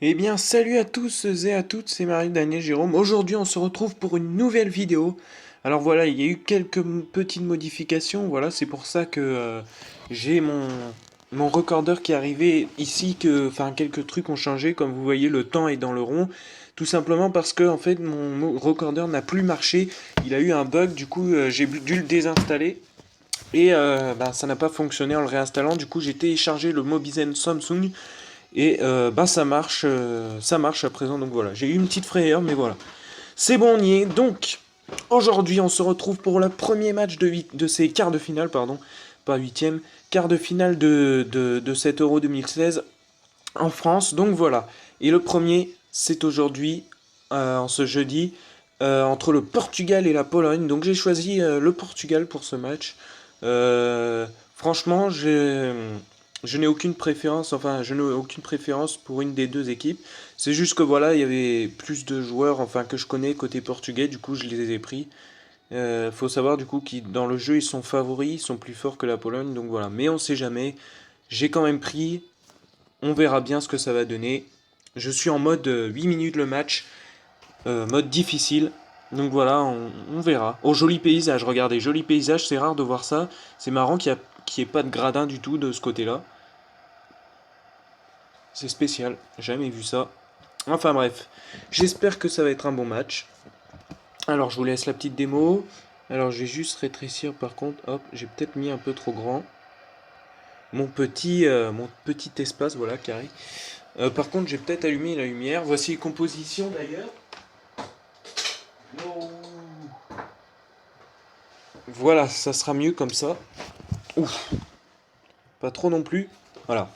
Eh bien, salut à tous et à toutes, c'est Marie, Daniel, Jérôme. Aujourd'hui, on se retrouve pour une nouvelle vidéo. Alors voilà, il y a eu quelques petites modifications. Voilà, c'est pour ça que j'ai mon recordeur qui est arrivé ici. Enfin, quelques trucs ont changé. Comme vous voyez, le temps est dans le rond. Tout simplement parce que en fait, mon recordeur n'a plus marché. Il a eu un bug. Du coup, j'ai dû le désinstaller. Et ça n'a pas fonctionné en le réinstallant. Du coup, j'ai téléchargé le Mobizen Samsung et ça marche à présent. Donc voilà, j'ai eu une petite frayeur, mais voilà. C'est bon, on y est. Donc, aujourd'hui, on se retrouve pour le premier match de ces quarts de finale, pardon, pas huitième, quart de finale de cet Euro 2016 en France. Donc voilà. Et le premier, c'est aujourd'hui, en ce jeudi, entre le Portugal et la Pologne. Donc j'ai choisi le Portugal pour ce match. Euh, Franchement, je n'ai aucune préférence, enfin, je n'ai aucune préférence pour une des deux équipes. C'est juste que voilà, il y avait plus de joueurs, enfin, que je connais côté portugais, du coup, je les ai pris. Faut savoir du coup qu'ils dans le jeu ils sont favoris, ils sont plus forts que la Pologne, donc voilà. Mais on sait jamais. J'ai quand même pris. On verra bien ce que ça va donner. Je suis en mode 8 minutes le match, mode difficile. Donc voilà, on verra. Oh, joli paysage, regardez, joli paysage, c'est rare de voir ça. C'est marrant qu'il n'y ait pas de gradin du tout de ce côté-là. C'est spécial, jamais vu ça. Enfin bref, j'espère que ça va être un bon match. Alors je vous laisse la petite démo. Alors je vais juste rétrécir par contre. Hop, j'ai peut-être mis un peu trop grand. Mon petit espace, voilà, carré. Par contre, j'ai peut-être allumé la lumière. Voici les compositions d'ailleurs. Voilà, ça sera mieux comme ça. Ouf, pas trop non plus. Voilà.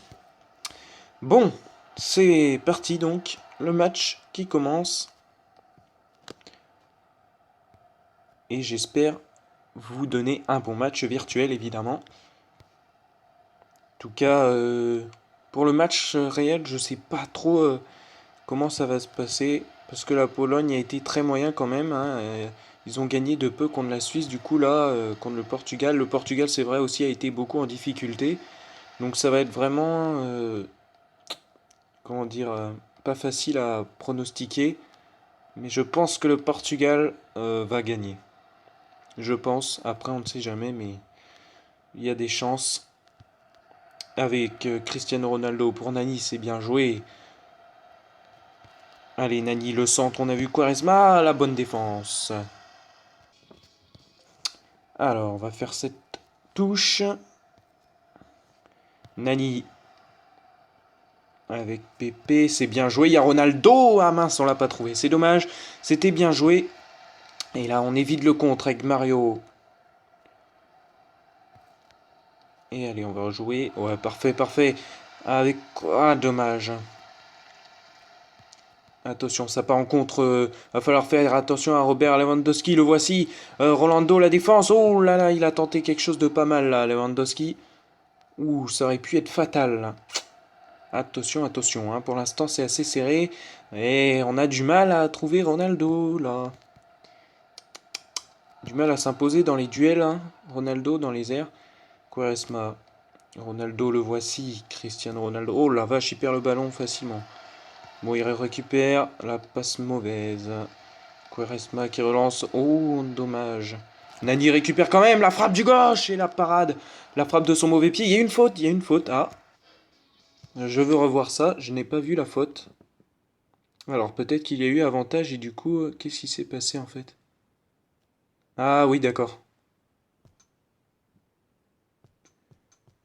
Bon, c'est parti donc. Le match qui commence. Et j'espère vous donner un bon match virtuel évidemment. En tout cas, pour le match réel, je sais pas trop comment ça va se passer. Parce que la Pologne a été très moyen quand même, hein. Ils ont gagné de peu contre la Suisse. Du coup, là, contre le Portugal. Le Portugal, c'est vrai, aussi a été beaucoup en difficulté. Donc ça va être vraiment, comment dire, pas facile à pronostiquer. Mais je pense que le Portugal va gagner. Je pense. Après, on ne sait jamais, mais il y a des chances. Avec Cristiano Ronaldo pour Nani, c'est bien joué. Allez, Nani, le centre, on a vu Quaresma, la bonne défense. Alors, on va faire cette touche. Nani avec Pépé, c'est bien joué. Il y a Ronaldo. Ah mince, on l'a pas trouvé. C'est dommage. C'était bien joué. Et là, on évite le contre avec Mario. Et allez, on va rejouer. Ouais, parfait, parfait. Avec quoi? Dommage. Attention, ça part en contre. Va falloir faire attention à Robert Lewandowski. Le voici. Rolando, la défense. Oh là là, il a tenté quelque chose de pas mal là, Lewandowski. Ouh, ça aurait pu être fatal là. Attention, attention. Hein. Pour l'instant, c'est assez serré. Et on a du mal à trouver Ronaldo là. Du mal à s'imposer dans les duels. Hein. Ronaldo dans les airs. Quaresma. Ronaldo, le voici. Cristiano Ronaldo. Oh la vache, il perd le ballon facilement. Bon, il récupère. La passe mauvaise. Quaresma qui relance. Oh, dommage. Nani récupère quand même la frappe du gauche et la parade. La frappe de son mauvais pied. Il y a une faute, il y a une faute. Ah, je veux revoir ça. Je n'ai pas vu la faute. Alors peut-être qu'il y a eu avantage et du coup, qu'est-ce qui s'est passé en fait? Ah oui, d'accord.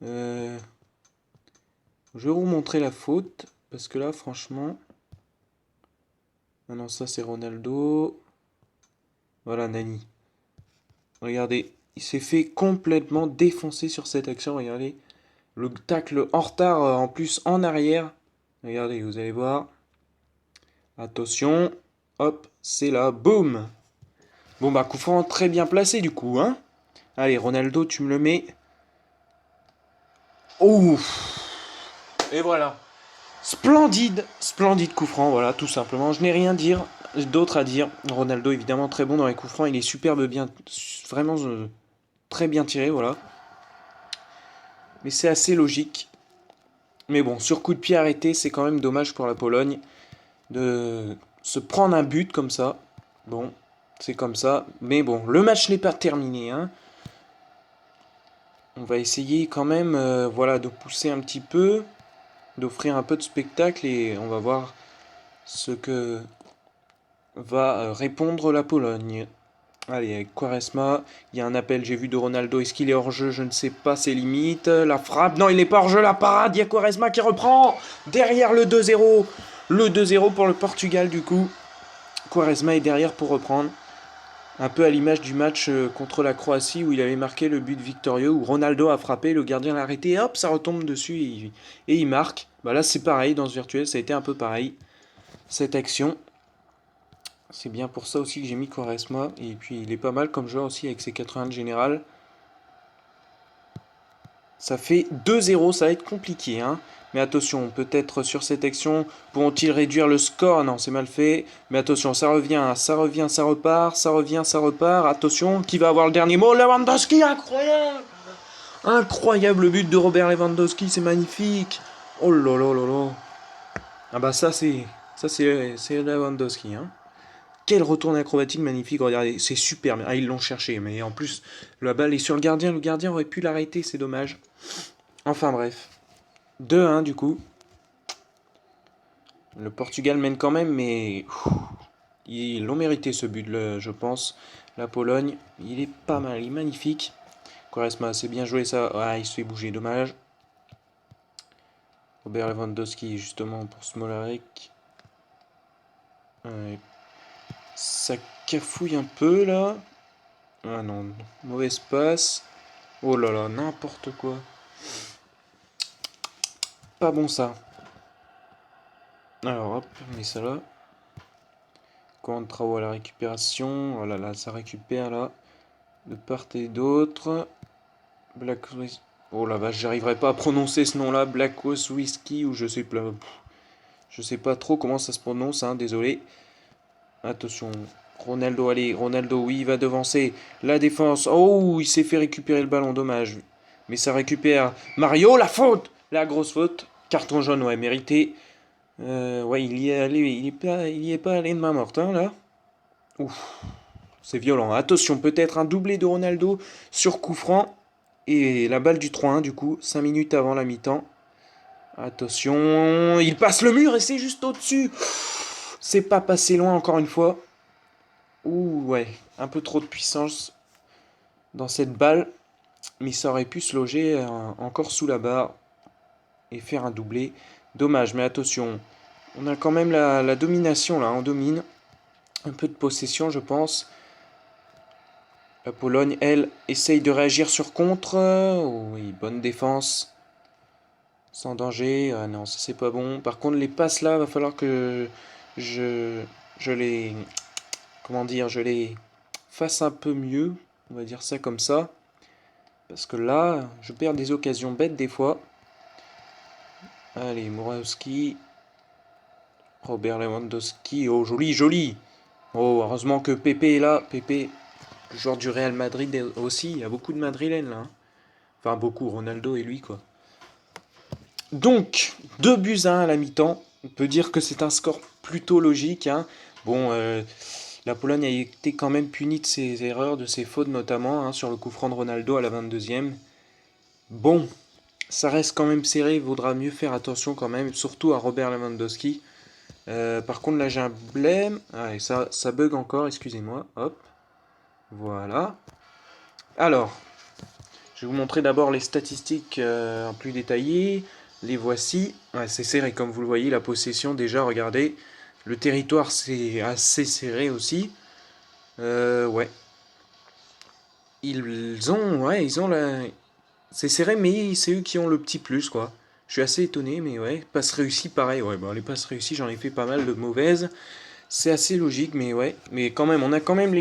Euh, je vais vous montrer la faute. Parce que là, franchement... Ah non, ça c'est Ronaldo. Voilà, Nani. Regardez, il s'est fait complètement défoncer sur cette action. Regardez. Le tacle en retard, en plus en arrière. Regardez, vous allez voir. Attention. Hop, c'est là. Boum. Bon, bah, coup franc très bien placé du coup. Hein. Allez, Ronaldo, tu me le mets. Ouf. Et voilà. Splendide. Splendide coup franc, voilà, tout simplement. Je n'ai rien d'autre à dire. Ronaldo, évidemment, très bon dans les coups francs. Il est superbe bien. Vraiment très bien tiré, voilà. Mais c'est assez logique. Mais bon, sur coup de pied arrêté, c'est quand même dommage pour la Pologne de se prendre un but comme ça. Bon, c'est comme ça. Mais bon, le match n'est pas terminé, hein. On va essayer quand même voilà, de pousser un petit peu, d'offrir un peu de spectacle et on va voir ce que va répondre la Pologne. Allez, avec Quaresma, il y a un appel, j'ai vu de Ronaldo. Est-ce qu'il est hors jeu? Je ne sais pas, c'est limite. La frappe, non, il n'est pas hors jeu, la parade. Il y a Quaresma qui reprend derrière le 2-0. Le 2-0 pour le Portugal, du coup. Quaresma est derrière pour reprendre. Un peu à l'image du match contre la Croatie où il avait marqué le but victorieux, où Ronaldo a frappé, le gardien l'a arrêté, et hop, ça retombe dessus et il marque. Bah là, c'est pareil, dans ce virtuel, ça a été un peu pareil, cette action. C'est bien pour ça aussi que j'ai mis Quaresma. Et puis il est pas mal comme joueur aussi avec ses 80 de général. Ça fait 2-0, ça va être compliqué, hein. Mais attention, peut-être sur cette action, pourront-ils réduire le score? Non, c'est mal fait. Mais attention, ça revient, ça revient, ça repart, ça revient, ça repart. Attention, qui va avoir le dernier mot? Lewandowski, incroyable! Incroyable but de Robert Lewandowski, c'est magnifique. Oh là là là là. Ah bah c'est Lewandowski, hein. Quel retour acrobatique magnifique, regardez, c'est super. Ah, ils l'ont cherché, mais en plus, la balle est sur le gardien aurait pu l'arrêter, c'est dommage. Enfin bref. 2-1 du coup. Le Portugal mène quand même, mais ils l'ont mérité ce but, je pense. La Pologne, il est pas mal, il est magnifique. Quaresma, c'est bien joué ça. Ah, il se fait bouger, dommage. Robert Lewandowski, justement, pour Smolarek. Ça cafouille un peu là. Ah non, mauvaise passe. Oh là là, n'importe quoi. Pas bon ça. Alors hop, on met ça là. Contrao à la récupération. Oh là là, ça récupère là. De part et d'autre. Black. Oh la vache, j'arriverai pas à prononcer ce nom là. Black Whisky ou je sais pas. Je sais pas trop comment ça se prononce, hein, désolé. Attention. Ronaldo, allez, Ronaldo, oui, il va devancer la défense. Oh, il s'est fait récupérer le ballon, dommage. Mais ça récupère Mario, la faute! La grosse faute. Carton jaune, ouais, mérité. Ouais, il y est allé, il y est pas allé de main morte, hein, là. Ouf, c'est violent. Attention, peut-être un doublé de Ronaldo sur coup franc. Et la balle du 3-1, du coup, 5 minutes avant la mi-temps. Attention, il passe le mur et c'est juste au-dessus. C'est pas passé loin encore une fois. Ouh, ouais, un peu trop de puissance dans cette balle. Mais ça aurait pu se loger encore sous la barre et faire un doublé. Dommage, mais attention, on a quand même la domination là, on domine. Un peu de possession, je pense. La Pologne, elle, essaye de réagir sur contre. Oh, oui, bonne défense. Sans danger. Ah non, ça c'est pas bon. Par contre, les passes là, va falloir que je, je les. Comment dire? Je les fasse un peu mieux. On va dire ça comme ça. Parce que là, je perds des occasions bêtes des fois. Allez, Morawski. Robert Lewandowski. Oh, joli, joli. Oh, heureusement que Pépé est là. Pépé, joueur du Real Madrid aussi. Il y a beaucoup de Madrilènes là, hein. Enfin, beaucoup. Ronaldo et lui, quoi. Donc, 2 buts à 1 à la mi-temps. On peut dire que c'est un score plutôt logique, hein. Bon, la Pologne a été quand même punie de ses erreurs, de ses fautes notamment, hein, sur le coup franc de Ronaldo à la 22e. Bon, ça reste quand même serré, il vaudra mieux faire attention quand même, surtout à Robert Lewandowski. Par contre, là j'ai un blême. Ah, et ça bug encore, excusez-moi. Hop, voilà. Alors, je vais vous montrer d'abord les statistiques en plus détaillées. Les voici. Ouais, c'est serré, comme vous le voyez, la possession déjà, regardez. Le territoire, c'est assez serré aussi. Ouais. Ils ont la. C'est serré, mais c'est eux qui ont le petit plus, quoi. Je suis assez étonné, mais ouais. Passe réussie, pareil. Ouais, bon, les passes réussies, j'en ai fait pas mal de mauvaises. C'est assez logique, mais ouais. Mais quand même, on a quand même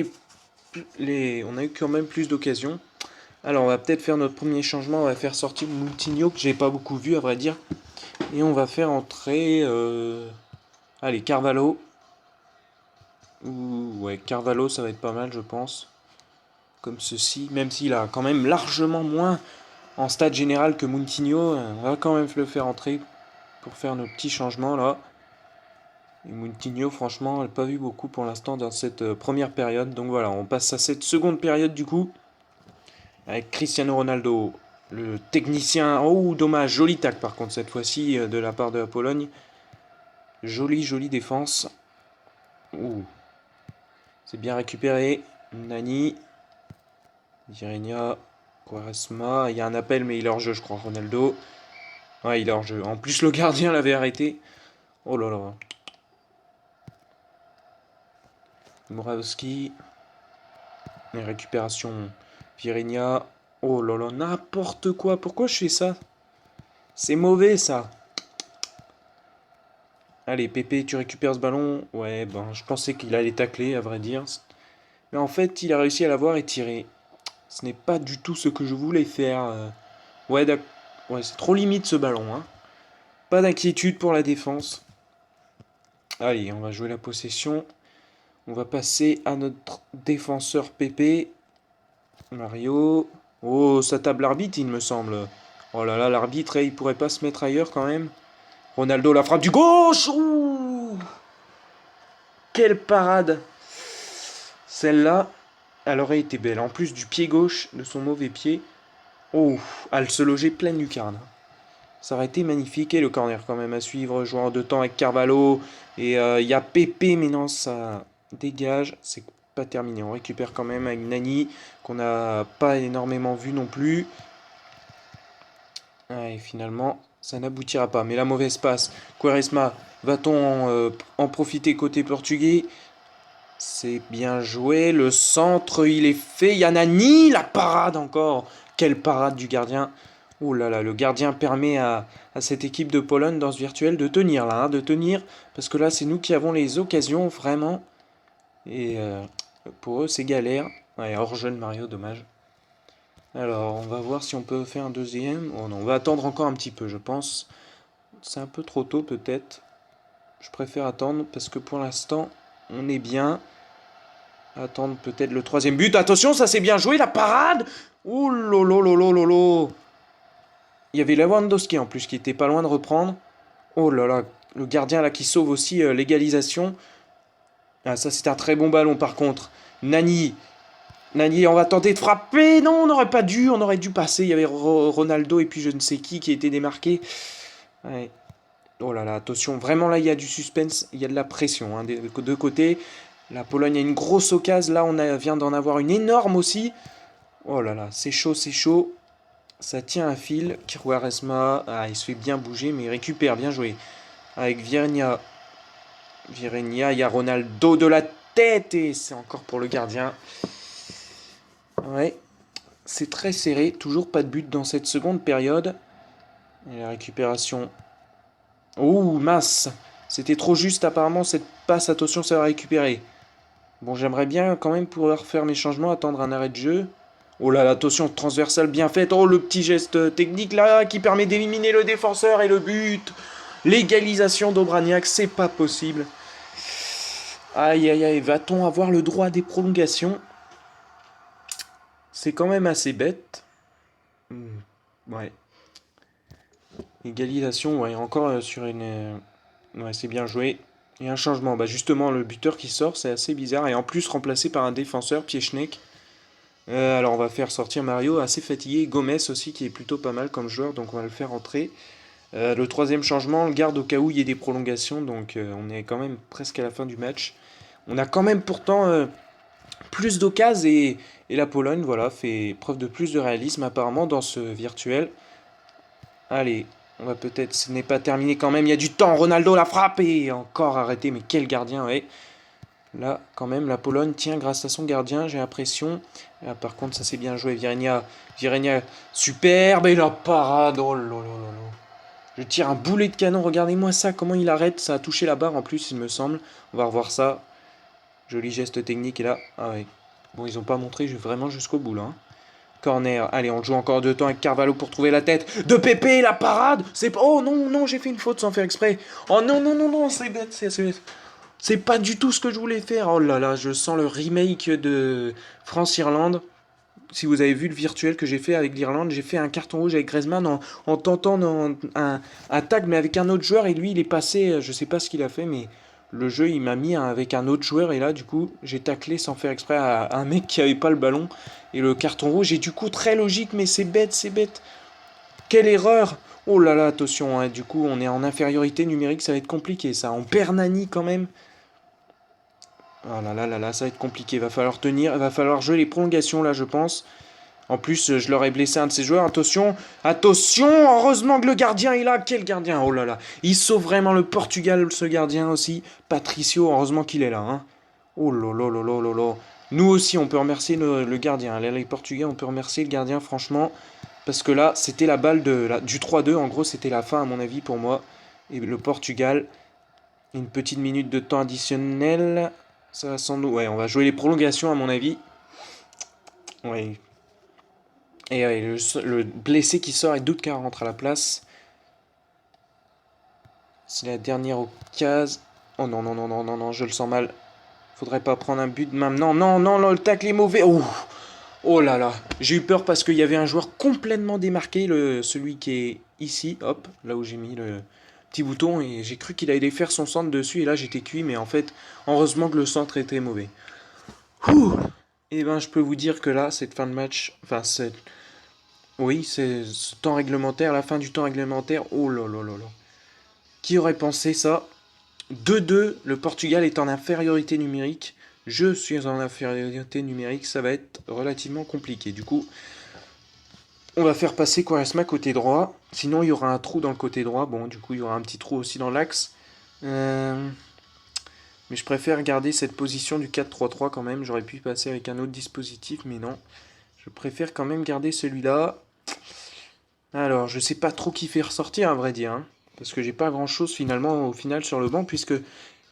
on a eu quand même plus d'occasions. Alors, on va peut-être faire notre premier changement. On va faire sortir Moutinho, que j'ai pas beaucoup vu, à vrai dire. Et on va faire entrer. Allez, Carvalho. Ouais, Carvalho, ça va être pas mal, je pense. Comme ceci. Même s'il a quand même largement moins en stade général que Moutinho, on va quand même le faire entrer. pour faire nos petits changements là. Et Moutinho, franchement, elle n'a pas vu beaucoup pour l'instant dans cette première période. Donc voilà, on passe à cette seconde période du coup. Avec Cristiano Ronaldo, le technicien. Oh, dommage, joli tac par contre cette fois-ci de la part de la Pologne. Jolie défense. Ouh. C'est bien récupéré. Nani. Virénia. Quaresma. Il y a un appel, mais il est hors jeu, je crois. Ronaldo. Ouais, il est hors jeu. En plus, le gardien l'avait arrêté. Oh là là. Moravski. Récupération. Virénia. Oh là là, n'importe quoi. Pourquoi je fais ça? C'est mauvais ça. Allez, Pépé, tu récupères ce ballon. Ouais, ben, je pensais qu'il allait tacler, à vrai dire. Mais en fait, il a réussi à l'avoir et tirer. Ce n'est pas du tout ce que je voulais faire. Ouais, ouais, c'est trop limite ce ballon. Hein. Pas d'inquiétude pour la défense. Allez, on va jouer la possession. On va passer à notre défenseur Pépé. Mario. Oh, ça table l'arbitre, il me semble. Oh là là, l'arbitre, il pourrait pas se mettre ailleurs quand même. Ronaldo, la frappe du gauche. Ouh, quelle parade. Celle-là, elle aurait été belle. En plus du pied gauche, de son mauvais pied. Oh, elle se logeait pleine lucarne. Ça aurait été magnifique. Et le corner quand même à suivre. Joueur de temps avec Carvalho. Et il y a Pépé, mais non, ça dégage. C'est pas terminé. On récupère quand même avec Nani, qu'on n'a pas énormément vu non plus. Et finalement, ça n'aboutira pas. Mais la mauvaise passe. Quaresma, va-t-on en profiter côté portugais? C'est bien joué. Le centre, il est fait. Il y a Nani, la parade encore. Quelle parade du gardien. Oh là là, le gardien permet à cette équipe de Pologne dans ce virtuel de tenir là, hein, de tenir. Parce que là, c'est nous qui avons les occasions, vraiment. Et pour eux, c'est galère. Ouais, hors jeu de Mario, dommage. Alors, on va voir si on peut faire un deuxième. Oh non, on va attendre encore un petit peu, je pense. C'est un peu trop tôt, peut-être. Je préfère attendre parce que pour l'instant, on est bien. Attendre peut-être le troisième but. Attention, ça s'est bien joué, la parade. Ouh lolo lolo lolo. Il y avait Lewandowski en plus qui était pas loin de reprendre. Oh là là, le gardien là qui sauve aussi l'égalisation. Ah, ça c'est un très bon ballon par contre. Nani. Nani, on va tenter de frapper. Non, on n'aurait pas dû, on aurait dû passer. Il y avait Ronaldo et puis je ne sais qui était démarqué. Ouais. Oh là là, attention, vraiment là il y a du suspense, il y a de la pression hein, des deux côtés. La Pologne a une grosse occasion, là on vient d'en avoir une énorme aussi. Oh là là, c'est chaud, c'est chaud. Ça tient un fil. Quaresma, il se fait bien bouger, mais il récupère, bien joué. Avec Virénia. Virénia, il y a Ronaldo de la tête, et c'est encore pour le gardien. Ouais, c'est très serré, toujours pas de but dans cette seconde période. Et la récupération. Ouh, mince. C'était trop juste apparemment cette passe, attention, ça va récupérer. Bon, j'aimerais bien quand même pouvoir faire mes changements, attendre un arrêt de jeu. Oh là là, attention, transversale bien faite. Oh, le petit geste technique là qui permet d'éliminer le défenseur et le but. L'égalisation d'Obraniak, c'est pas possible. Aïe aïe aïe, va-t-on avoir le droit à des prolongations? C'est quand même assez bête. Ouais. Égalisation, ouais, encore sur une... ouais, c'est bien joué. Et un changement. Bah justement, le buteur qui sort, c'est assez bizarre. Et en plus, remplacé par un défenseur, Piechnik. Alors on va faire sortir Mario, assez fatigué. Gomez aussi, qui est plutôt pas mal comme joueur, donc on va le faire entrer. Le troisième changement, on le garde au cas où il y ait des prolongations, donc on est quand même presque à la fin du match. On a quand même pourtant plus d'occasions et la Pologne voilà, fait preuve de plus de réalisme apparemment dans ce virtuel. Allez, on va peut-être, ce n'est pas terminé quand même, il y a du temps, Ronaldo la frappe et encore arrêté, mais quel gardien, ouais. Là, quand même, la Pologne tient grâce à son gardien, j'ai l'impression. Là, par contre, ça c'est bien joué, Virénia. Virénia, superbe, et la parade, oh là là là là. Je tire un boulet de canon, regardez-moi ça, comment il arrête, ça a touché la barre en plus, il me semble. On va revoir ça. Joli geste technique, et là, ah ouais. Bon, ils n'ont pas montré vraiment jusqu'au bout, là. Hein. Corner, allez, on joue encore 2 temps avec Carvalho pour trouver la tête de Pépé, la parade. C'est oh non, non, j'ai fait une faute sans faire exprès. Oh non, non, non, non, c'est bête, c'est bête. C'est pas du tout ce que je voulais faire. Oh là là, je sens le remake de France-Irlande. si vous avez vu le virtuel que j'ai fait avec l'Irlande, j'ai fait un carton rouge avec Griezmann en tentant un tag, mais avec un autre joueur, et lui, il est passé, je sais pas ce qu'il a fait, mais le jeu, il m'a mis avec un autre joueur, et là, du coup, j'ai taclé sans faire exprès à un mec qui avait pas le ballon, et le carton rouge est du coup très logique, mais c'est bête, c'est bête. Quelle erreur! Oh là là, attention, hein, du coup, on est en infériorité numérique, ça va être compliqué, ça. On perd Nani quand même. Oh là là là là, ça va être compliqué. Va falloir tenir, va falloir jouer les prolongations là, je pense. En plus, je leur ai blessé un de ses joueurs. Attention, attention. Heureusement que le gardien est là. Quel gardien! Oh là là, il sauve vraiment le Portugal, ce gardien aussi. Patricio, heureusement qu'il est là. Hein. Oh là là là là là là. Nous aussi, on peut remercier le gardien. Les Portugais, on peut remercier le gardien, franchement. Parce que là, c'était la balle du 3-2. En gros, c'était la fin, à mon avis, pour moi. Et le Portugal, une petite minute de temps additionnel. Ça va sans doute. Ouais, on va jouer les prolongations, à mon avis. Ouais. Et ouais, le blessé qui sort et Doudka rentre à la place. C'est la dernière occasion. Oh non, non, non, non, non, non, je le sens mal. Faudrait pas prendre un but maintenant. Non, non, non, le tacle est mauvais. Oh, oh là là. J'ai eu peur parce qu'il y avait un joueur complètement démarqué, celui qui est ici. Hop, là où j'ai mis le petit bouton. Et j'ai cru qu'il allait faire son centre dessus. Et là, j'étais cuit. Mais en fait, heureusement que le centre était mauvais. Ouh. Et ben, je peux vous dire que là, cette fin de match. Enfin, oui, c'est ce temps réglementaire, la fin du temps réglementaire. Oh là là là là. Qui aurait pensé ça? 2-2, le Portugal est en infériorité numérique. Je suis en infériorité numérique, ça va être relativement compliqué. Du coup, on va faire passer Quaresma côté droit. Sinon, il y aura un trou dans le côté droit. Bon, du coup, il y aura un petit trou aussi dans l'axe. Mais je préfère garder cette position du 4-3-3 quand même. J'aurais pu passer avec un autre dispositif, mais non. Je préfère quand même garder celui-là. Alors, je sais pas trop qui faire ressortir, à vrai dire. Hein, parce que j'ai pas grand-chose finalement au final sur le banc, puisque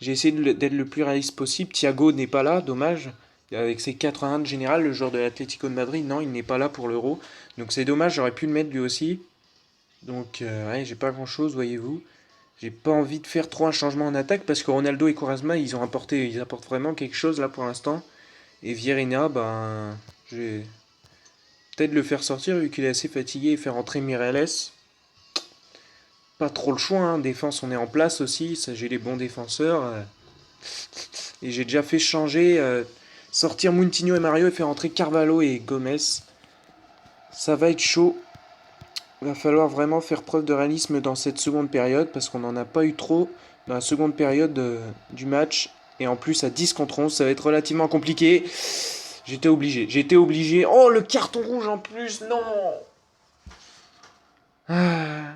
j'ai essayé d'être le plus réaliste possible. Thiago n'est pas là, dommage. Avec ses 80 de général, le joueur de l'Atlético de Madrid, non, il n'est pas là pour l'Euro. Donc c'est dommage, j'aurais pu le mettre lui aussi. Donc ouais, j'ai pas grand-chose, voyez-vous. J'ai pas envie de faire trop un changement en attaque, parce que Ronaldo et Quaresma, ils apportent vraiment quelque chose là pour l'instant. Et Vieira, ben, je vais peut-être le faire sortir vu qu'il est assez fatigué et faire entrer Mireles. Pas trop le choix, hein. Défense, on est en place aussi. Ça, j'ai les bons défenseurs. Et j'ai déjà fait changer, sortir Moutinho et Mario et faire entrer Carvalho et Gomez. Ça va être chaud. Il va falloir vraiment faire preuve de réalisme dans cette seconde période parce qu'on n'en a pas eu trop dans la seconde période du match. Et en plus, à 10 contre 11, ça va être relativement compliqué. J'étais obligé. J'étais obligé. Oh, le carton rouge en plus. Non. Ah.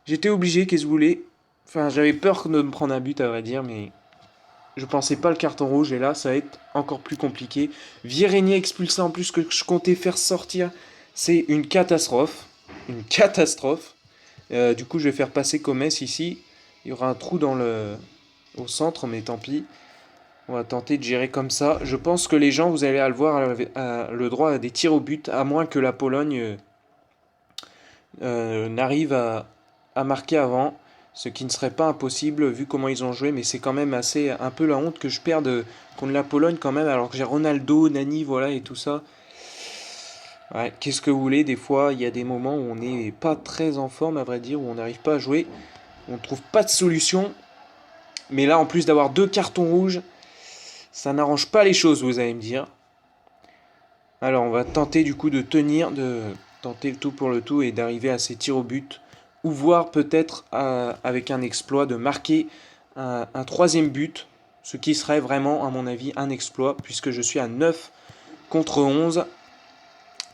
J'étais obligé, qu'est-ce que vous voulez. Enfin, j'avais peur de me prendre un but, à vrai dire, mais je pensais pas le carton rouge. Et là, ça va être encore plus compliqué. Vieira expulsé en plus que je comptais faire sortir. C'est une catastrophe. Une catastrophe. Du coup, je vais faire passer Comes ici. Il y aura un trou au centre, mais tant pis. On va tenter de gérer comme ça. Je pense que les gens, vous allez le voir, le droit à des tirs au but, à moins que la Pologne n'arrive à marquer avant. Ce qui ne serait pas impossible vu comment ils ont joué, mais c'est quand même assez un peu la honte que je perde contre la Pologne quand même, alors que j'ai Ronaldo, Nani, voilà, et tout ça. Ouais, qu'est-ce que vous voulez, des fois, il y a des moments où on n'est pas très en forme, à vrai dire, où on n'arrive pas à jouer, on ne trouve pas de solution. Mais là, en plus d'avoir 2 cartons rouges, ça n'arrange pas les choses, vous allez me dire. Alors, on va tenter du coup de tenter le tout pour le tout et d'arriver à ces tirs au but. Ou voir peut-être, avec un exploit, de marquer un troisième but. Ce qui serait vraiment, à mon avis, un exploit, puisque je suis à 9 contre 11.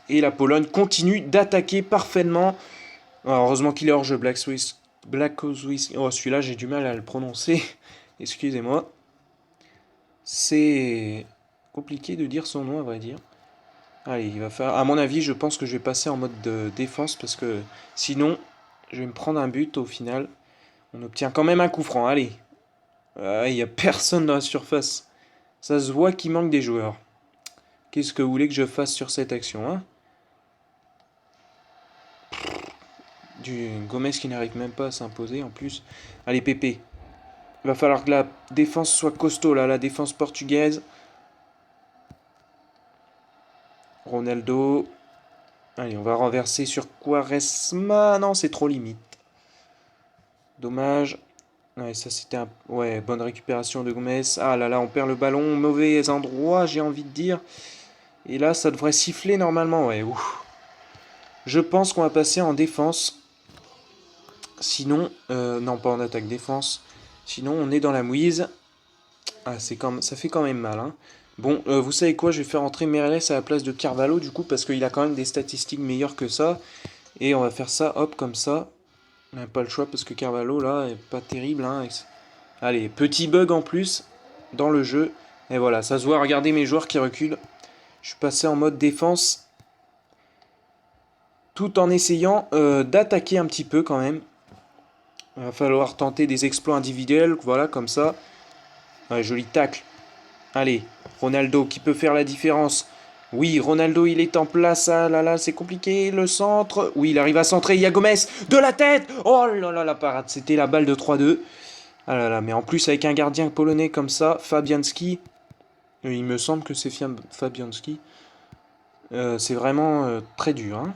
Et la Pologne continue d'attaquer parfaitement. Alors, heureusement qu'il est hors jeu, Black Swiss. Oh, celui-là, j'ai du mal à le prononcer. Excusez-moi. C'est compliqué de dire son nom, à vrai dire. Allez, il va faire. À mon avis, je pense que je vais passer en mode de défense parce que sinon, je vais me prendre un but au final. On obtient quand même un coup franc. Allez. Il n'y a personne dans la surface. Ça se voit qu'il manque des joueurs. Qu'est-ce que vous voulez que je fasse sur cette action, hein? Du Gomez qui n'arrive même pas à s'imposer en plus. Allez, Pépé. Il va falloir que la défense soit costaud là, la défense portugaise. Ronaldo. Allez, on va renverser sur Quaresma. Non, c'est trop limite. Dommage. Ouais, ça c'était un... Ouais, bonne récupération de Gomez. Ah là là, on perd le ballon. Mauvais endroit, j'ai envie de dire. Et là, ça devrait siffler normalement. Ouais, ouf. Je pense qu'on va passer en défense. Sinon... non, pas en attaque-défense. Sinon, on est dans la mouise. Ah, ça fait quand même mal, hein. Bon, vous savez quoi, je vais faire entrer Meireles à la place de Carvalho, du coup, parce qu'il a quand même des statistiques meilleures que ça. Et on va faire ça, hop, comme ça. On n'a pas le choix, parce que Carvalho, là, est pas terrible, hein. Allez, petit bug en plus, dans le jeu. Et voilà, ça se voit, regardez mes joueurs qui reculent. Je suis passé en mode défense, tout en essayant d'attaquer un petit peu, quand même. Il va falloir tenter des exploits individuels, voilà, comme ça. Ouais, joli tacle. Allez, Ronaldo qui peut faire la différence. Oui, Ronaldo, il est en place. Ah là là, c'est compliqué. Le centre. Oui, il arrive à centrer. Il y a Gomez de la tête. Oh là là, la parade. C'était la balle de 3-2. Ah là là, mais en plus, avec un gardien polonais comme ça, Fabianski. Il me semble que c'est Fabianski. C'est vraiment très dur. Hein.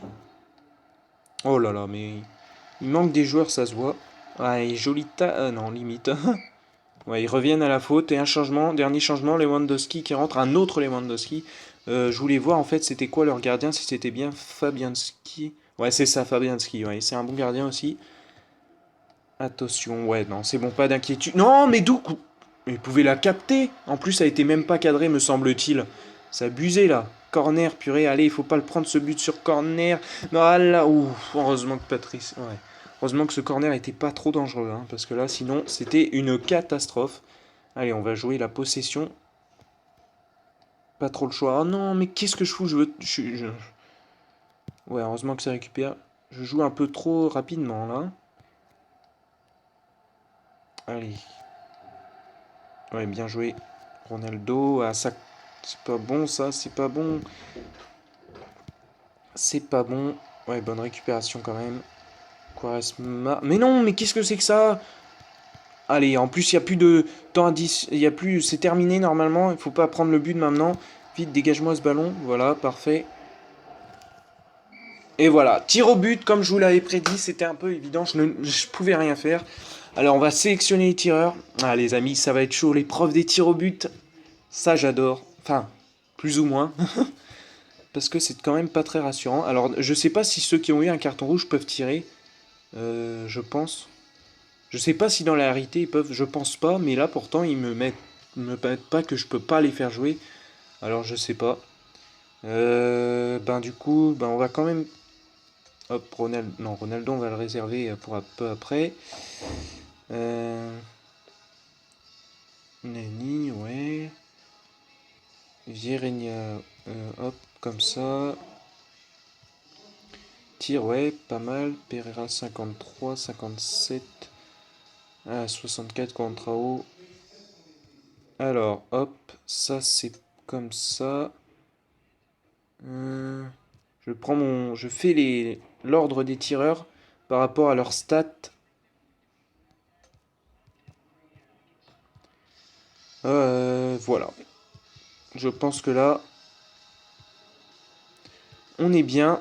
Oh là là, mais il manque des joueurs, ça se voit. Ah, et joli non, limite. Ouais, ils reviennent à la faute et un changement, dernier changement, Lewandowski qui rentre, un autre Lewandowski. Je voulais voir en fait c'était quoi leur gardien, si c'était bien Fabianski. Ouais, c'est ça, Fabianski, ouais, c'est un bon gardien aussi. Attention, ouais, non, c'est bon, pas d'inquiétude. Non, mais d'où il pouvait la capter. En plus, ça a été même pas cadré, me semble-t-il. C'est abusé là. Corner, purée, allez, il faut pas le prendre ce but sur corner. Non, ah là, ouf, heureusement que Patrice. Ouais. Heureusement que ce corner était pas trop dangereux, hein, parce que là, sinon, c'était une catastrophe. Allez, on va jouer la possession. Pas trop le choix. Oh non, mais qu'est-ce que je fous? Ouais, heureusement que ça récupère. Je joue un peu trop rapidement là. Allez. Ouais, bien joué. Ronaldo. Ah, ça. C'est pas bon ça, c'est pas bon. C'est pas bon. Ouais, bonne récupération quand même. Quaresma. Mais non, mais qu'est-ce que c'est que ça? Allez, en plus, il n'y a plus de temps à 10. Il y a plus. C'est terminé normalement. Il faut pas prendre le but maintenant. Vite, dégage-moi ce ballon. Voilà, parfait. Et voilà, tir au but, comme je vous l'avais prédit, c'était un peu évident, je pouvais rien faire. Alors on va sélectionner les tireurs. Ah les amis, ça va être chaud, l'épreuve des tirs au but. Ça j'adore. Enfin, plus ou moins. Parce que c'est quand même pas très rassurant. Alors je sais pas si ceux qui ont eu un carton rouge peuvent tirer. Je pense. Je sais pas si dans la réalité ils peuvent, je pense pas, mais là pourtant me mettent pas que je peux pas les faire jouer. Alors je sais pas. Ben du coup, ben on va quand même. Hop, Ronaldo, non, Ronaldo, on va le réserver pour un peu après. Nani, ouais. Viereña, hop, comme ça. Tir, ouais, pas mal. Pereira, 53, 57. Ah, 64 contre AO. Alors, hop, ça c'est comme ça. Je fais l'ordre des tireurs par rapport à leurs stats. Voilà. Je pense que là, on est bien.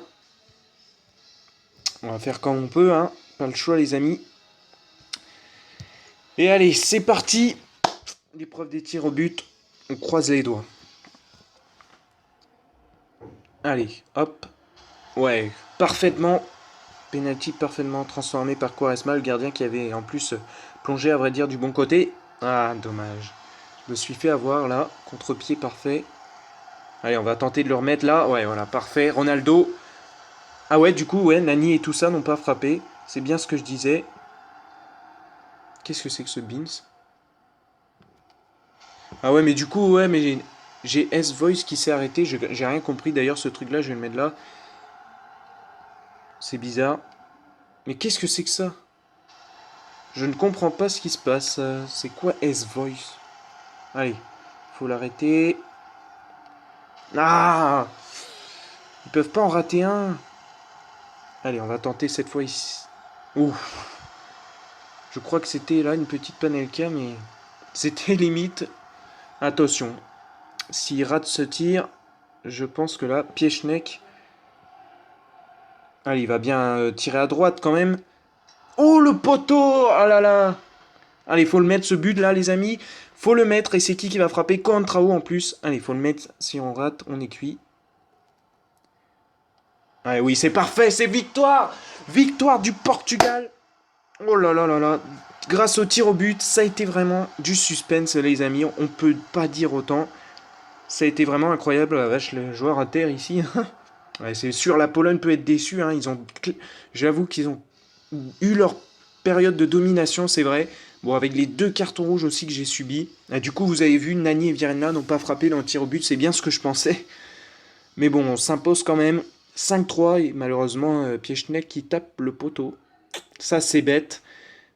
On va faire comme on peut, hein. Pas le choix, les amis. Et allez, c'est parti. L'épreuve des tirs au but. On croise les doigts. Allez, hop. Ouais, parfaitement. Penalty parfaitement transformé par Quaresma, le gardien qui avait en plus plongé, à vrai dire, du bon côté. Ah, dommage. Je me suis fait avoir là. Contre-pied parfait. Allez, on va tenter de le remettre là. Ouais, voilà, parfait. Ronaldo. Ah ouais, du coup, ouais, Nani et tout ça n'ont pas frappé. C'est bien ce que je disais. Qu'est-ce que c'est que ce Beans? Ah ouais, mais du coup, ouais, mais j'ai S-Voice qui s'est arrêté. J'ai rien compris. D'ailleurs, ce truc-là, je vais le mettre là. C'est bizarre. Mais qu'est-ce que c'est que ça? Je ne comprends pas ce qui se passe. C'est quoi S-Voice? Allez, faut l'arrêter. Ah! Ils peuvent pas en rater un. Allez, on va tenter cette fois ici. Ouf. Je crois que c'était là une petite panelka, mais c'était limite. Attention. S'il rate ce tir, je pense que là, Piechnek... Allez, il va bien tirer à droite quand même. Oh, le poteau! Ah là là! Allez, faut le mettre ce but là, les amis. Faut le mettre. Et c'est qui va frapper? Contrao en plus. Allez, faut le mettre. Si on rate, on est cuit. Allez, oui, c'est parfait. C'est victoire! Victoire du Portugal! Oh là là là là! Grâce au tir au but, ça a été vraiment du suspense, les amis. On peut pas dire autant. Ça a été vraiment incroyable. La vache, le joueur à terre ici. Ouais, c'est sûr, la Pologne peut être déçue. Hein. J'avoue qu'ils ont eu leur période de domination, c'est vrai. Bon, avec les 2 cartons rouges aussi que j'ai subis. Et du coup, vous avez vu, Nani et Virena n'ont pas frappé dans le tir au but. C'est bien ce que je pensais. Mais bon, on s'impose quand même. 5-3 et malheureusement, Piechnek qui tape le poteau. Ça, c'est bête.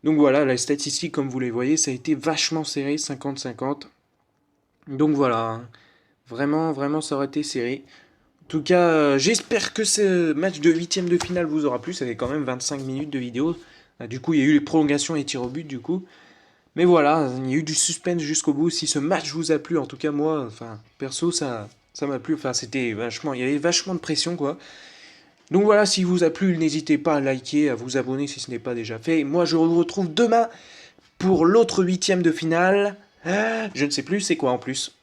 Donc voilà, la statistique, comme vous les voyez, ça a été vachement serré, 50-50. Donc voilà, hein. Vraiment, vraiment, ça aurait été serré. En tout cas, j'espère que ce match de huitième de finale vous aura plu. Ça fait quand même 25 minutes de vidéo. Du coup, il y a eu les prolongations et tirs au but, du coup. Mais voilà, il y a eu du suspense jusqu'au bout. Si ce match vous a plu, en tout cas, moi, enfin, perso, ça m'a plu. Enfin, c'était vachement, il y avait vachement de pression, quoi. Donc voilà, si vous a plu, n'hésitez pas à liker, à vous abonner si ce n'est pas déjà fait. Moi, je vous retrouve demain pour l'autre huitième de finale. Je ne sais plus c'est quoi en plus.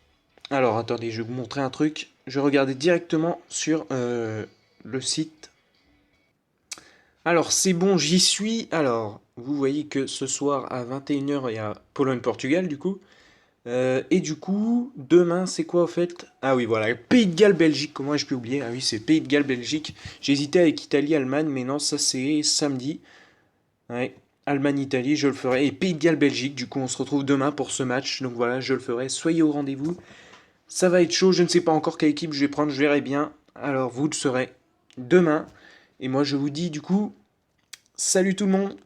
Alors, attendez, je vais vous montrer un truc. Je regardais directement sur le site. Alors, c'est bon, j'y suis. Alors, vous voyez que ce soir à 21 h, il y a Pologne-Portugal, du coup. Et du coup, demain, c'est quoi, au fait? Ah oui, voilà, Pays de Galles-Belgique. Comment ai-je pu oublier? Ah oui, c'est Pays de Galles-Belgique. J'hésitais avec Italie-Allemagne, mais non, ça, c'est samedi. Ouais, Allemagne-Italie, je le ferai. Et Pays de Galles-Belgique, du coup, on se retrouve demain pour ce match. Donc voilà, je le ferai. Soyez au rendez-vous. Ça va être chaud, je ne sais pas encore quelle équipe je vais prendre, je verrai bien. Alors vous le saurez demain. Et moi je vous dis du coup, salut tout le monde!